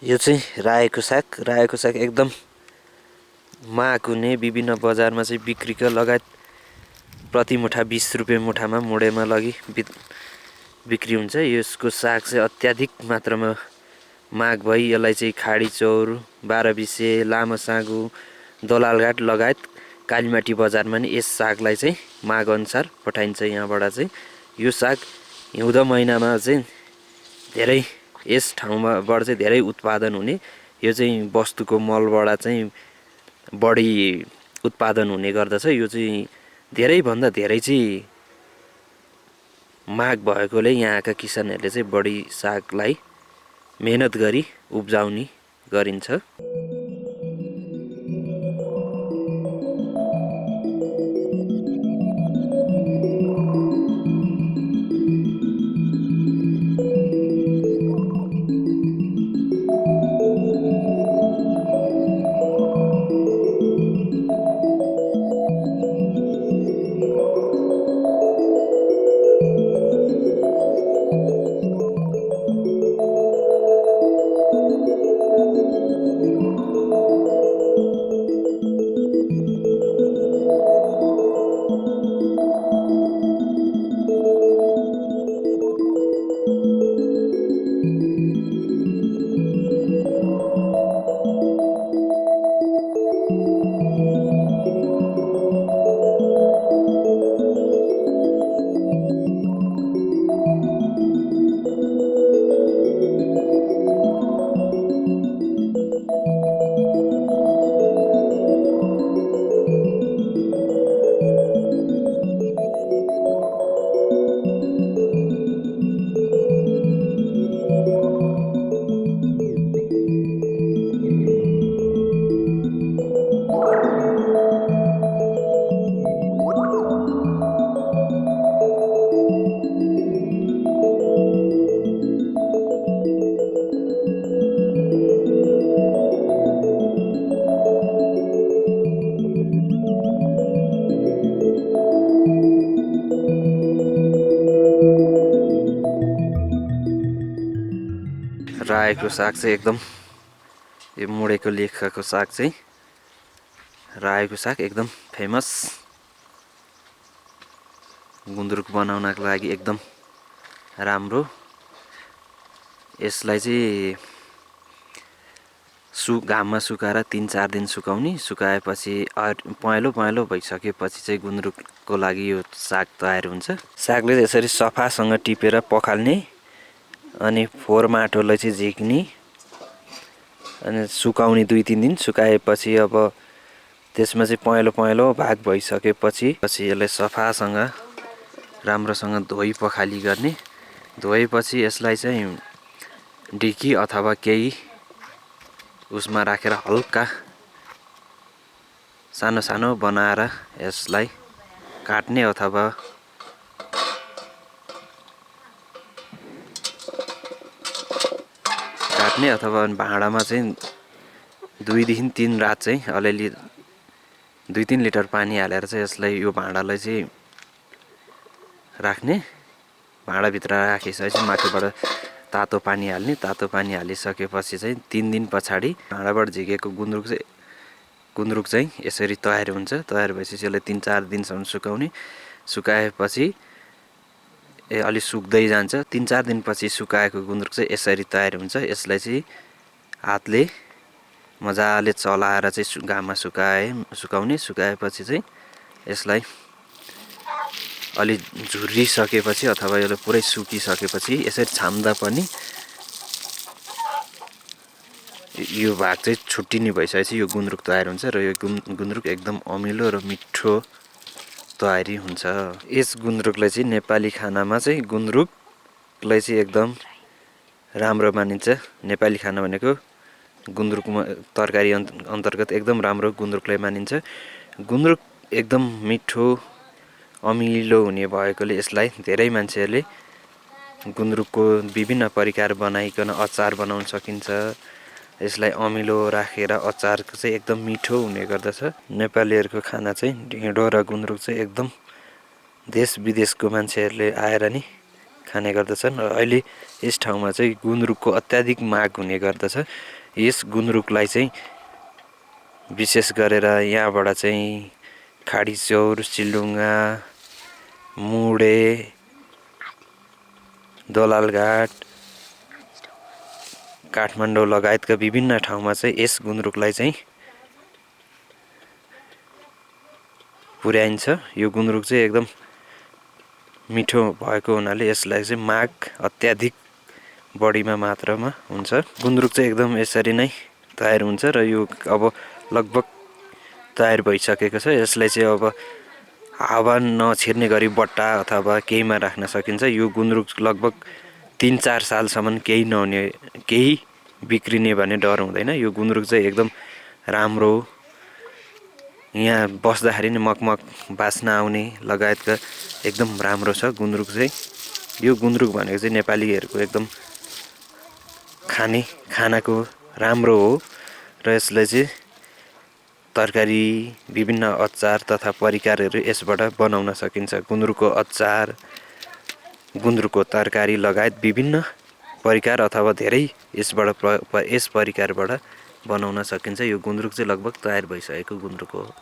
यो चाहिँ रायोको साग एकदम माग हुने विभिन्न बजारमा चाहिँ बिक्रीका लगायत प्रति मुठा 20 रुपियाँ मुठामा मोडेमा लगी बिक्री हुन्छ। यसको साग चाहिँ अत्याधिक मात्रामा माग भई यसलाई चाहिँ खाडी चौर, बाह्रबिसे, लामो साँगु, दलालघाट लगायत कालीमाटी बजारमा नि यस सागलाई चाहिँ माग अनुसार पठाइन्छ। यहाँबाट चाहिँ यो साग हिउँदो महिनामा चाहिँ धेरै यस ठाउँमाबाट चाहिँ धेरै उत्पादन हुने, यो चाहिँ वस्तुको मलबाट चाहिँ बढी उत्पादन हुने गर्दछ। यो चाहिँ धेरैभन्दा धेरै चाहिँ माग भएकोले यहाँका किसानहरूले चाहिँ बढी सागलाई मेहनत गरी उब्जाउने गरिन्छ। रायोको साग चाहिँ एकदम यो मुडेको लेखको साग चाहिँ रायोको साग एकदम फेमस, गुन्द्रुक बनाउनको लागि एकदम राम्रो। यसलाई चाहिँ घाममा सुकाएर 3-4 दिन सुकाउने, सुकाएपछि पहेँलो पहेँलो भइसकेपछि चाहिँ गुन्द्रुकको लागि यो साग तयार हुन्छ। सागले यसरी सफासँग टिपेर पखाल्ने अनि फोहोर माटोलाई चाहिँ झिक्ने अनि सुकाउने 2-3 दिन। सुकाएपछि अब त्यसमा चाहिँ पहेँलो पहेँलो भाग भइसकेपछि यसलाई सफासँग राम्रोसँग धोइ पखाली गर्ने। धोएपछि यसलाई चाहिँ ढिकी अथवा केही उसमा राखेर हल्का सानो सानो बनाएर यसलाई काट्ने अथवा भाँडामा चाहिँ 2देखि 3 रात चाहिँ अलिअलि 2-3 लिटर पानी हालेर चाहिँ यसलाई यो भाँडालाई चाहिँ राख्ने। भाँडाभित्र राखिसकेपछि माथिबाट तातो पानी हाल्ने। तातो पानी हालिसकेपछि चाहिँ 3 दिन पछाडि भाँडाबाट झिकेको गुन्द्रुक चाहिँ यसरी तयार हुन्छ। तयार भएपछि यसलाई 3-4 दिनसम्म सुकाउने। सुकाएपछि अलि सुक्दै जान्छ। 3-4 दिनपछि सुकाएको गुन्द्रुक चाहिँ यसरी तयार हुन्छ। यसलाई चाहिँ हातले मजाले चलाएर चाहिँ घाममा सुकाउने। सुकाएपछि चाहिँ यसलाई अलि झुरिसकेपछि अथवा यसलाई पुरै सुकिसकेपछि यसरी छाम्दा पनि यो भाग चाहिँ छुट्टिने भइसकेपछि यो गुन्द्रुक तयार हुन्छ र यो गुन्द्रुक एकदम अमिलो र मिठो तयारी हुन्छ। यस गुन्द्रुकलाई चाहिँ नेपाली खानामा चाहिँ गुन्द्रुकलाई चाहिँ एकदम राम्रो मानिन्छ। नेपाली खाना भनेको गुन्द्रुकमा तरकारी अन्तर्गत एकदम राम्रो गुन्द्रुकलाई मानिन्छ। गुन्द्रुक एकदम मिठो अमिलो हुने भएकोले यसलाई धेरै मान्छेहरूले गुन्द्रुकको विभिन्न परिकार बनाइकन अचार बनाउन सकिन्छ। यसलाई अमिलो राखेर अचार चाहिँ एकदम मिठो हुने गर्दछ। नेपालीहरूको खाना चाहिँ ढिँडो र गुन्द्रुक चाहिँ एकदम देश विदेशको मान्छेहरूले आएर नि खाने गर्दछन् र अहिले यस ठाउँमा चाहिँ गुन्द्रुकको अत्याधिक माग हुने गर्दछ। यस गुन्द्रुकलाई चाहिँ विशेष गरेर यहाँबाट चाहिँ खाडीचौर, सिलुङ्गा, मुडे, दोलालघाट, काठमाडौँ लगायतका विभिन्न ठाउँमा चाहिँ यस गुन्द्रुकलाई चाहिँ पुर्याइन्छ। यो गुन्द्रुक चाहिँ एकदम मिठो भएको हुनाले यसलाई चाहिँ माग अत्याधिक बढीमा मात्रामा हुन्छ। गुन्द्रुक चाहिँ एकदम यसरी नै तयार हुन्छ र यो अब लगभग तयार भइसकेको छ। यसलाई चाहिँ अब हावा नछिर्ने गरी बट्टा अथवा केहीमा राख्न सकिन्छ। यो गुन्द्रुक लगभग 3-4 सालसम्म केही नहुने, केही बिग्रिने भन्ने डर हुँदैन। यो गुन्द्रुक चाहिँ एकदम राम्रो, यहाँ बस्दाखेरि नै मगमग बास्ना आउने लगायतका एकदम राम्रो छ गुन्द्रुक चाहिँ। यो गुन्द्रुक भनेको चाहिँ नेपालीहरूको एकदम खानाको राम्रो हो र यसलाई चाहिँ तरकारी, विभिन्न अचार तथा परिकारहरू यसबाट बनाउन सकिन्छ। गुन्द्रुकको अचार, गुन्द्रुकको तरकारी लगायत विभिन्न परिकार अथवा धेरै यस परिकारबाट बनाउन सकिन्छ। यो गुन्द्रुक चाहिँ लगभग तयार भइसकेको गुन्द्रुक हो।